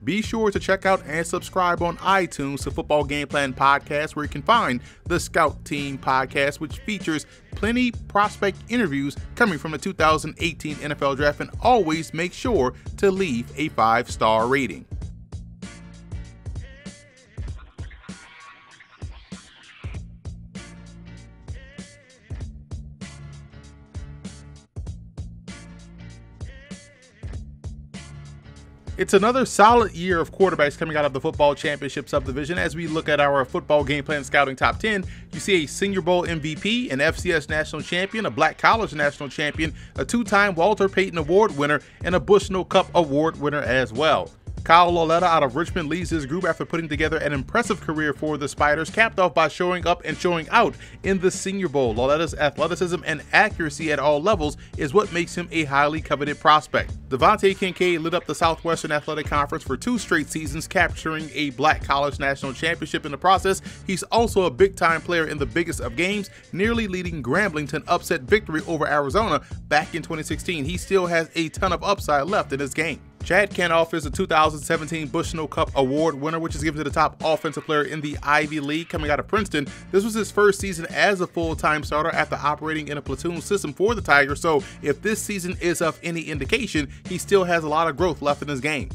Be sure to check out and subscribe on iTunes to Football Game Plan Podcast, where you can find the Scout Team Podcast, which features plenty prospect interviews coming from the 2018 NFL Draft, and always make sure to leave a 5-star rating. It's another solid year of quarterbacks coming out of the football championship subdivision. As we look at our football game plan scouting top 10, you see a Senior Bowl MVP, an FCS national champion, a Black College national champion, a 2-time Walter Payton Award winner, and a Bushnell Cup Award winner as well. Kyle Lauletta out of Richmond leads his group after putting together an impressive career for the Spiders, capped off by showing up and showing out in the Senior Bowl. Lauletta's athleticism and accuracy at all levels is what makes him a highly coveted prospect. Devontae Kincaid lit up the Southwestern Athletic Conference for 2 straight seasons, capturing a Black College national championship in the process. He's also a big-time player in the biggest of games, nearly leading Grambling to an upset victory over Arizona back in 2016. He still has a ton of upside left in his game. Chad Kanoff is a 2017 Bushnell Cup Award winner, which is given to the top offensive player in the Ivy League coming out of Princeton. This was his first season as a full-time starter after operating in a platoon system for the Tigers, so if this season is of any indication, he still has a lot of growth left in his game.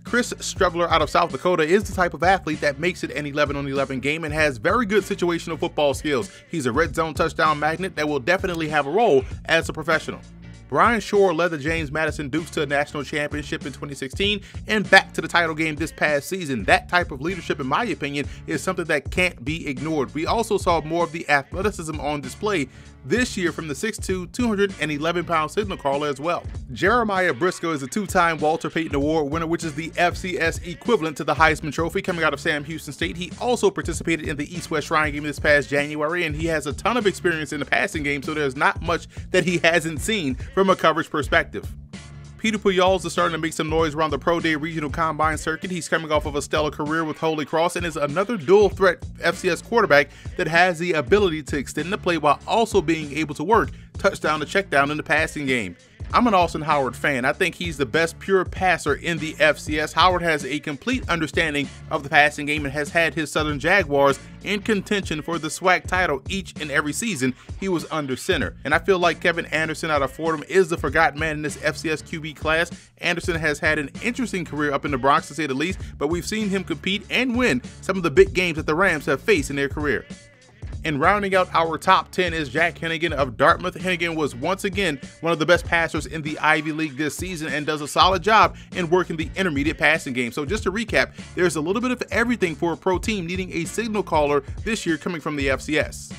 Chris Streveler out of South Dakota is the type of athlete that makes it an 11-on-11 game and has very good situational football skills. He's a red zone touchdown magnet that will definitely have a role as a professional. Brian Shore led the James Madison Dukes to a national championship in 2016 and back to the title game this past season. That type of leadership, in my opinion, is something that can't be ignored. We also saw more of the athleticism on display this year from the 6'2", 211-pound signal caller as well. Jeremiah Briscoe is a 2-time Walter Payton Award winner, which is the FCS equivalent to the Heisman Trophy, coming out of Sam Houston State. He also participated in the East-West Shrine game this past January, and he has a ton of experience in the passing game, so there's not much that he hasn't seen from a coverage perspective. Peter Pujols is starting to make some noise around the Pro Day Regional Combine circuit. He's coming off of a stellar career with Holy Cross and is another dual-threat FCS quarterback that has the ability to extend the play while also being able to work touchdown to check down in the passing game. I'm an Austin Howard fan. I think he's the best pure passer in the FCS. Howard has a complete understanding of the passing game and has had his Southern Jaguars in contention for the SWAC title each and every season he was under center. And I feel like Kevin Anderson out of Fordham is the forgotten man in this FCS QB class. Anderson has had an interesting career up in the Bronx, to say the least, but we've seen him compete and win some of the big games that the Rams have faced in their career. And rounding out our top 10 is Jack Heneghan of Dartmouth. Heneghan was once again one of the best passers in the Ivy League this season and does a solid job in working the intermediate passing game. So just to recap, there's a little bit of everything for a pro team needing a signal caller this year coming from the FCS.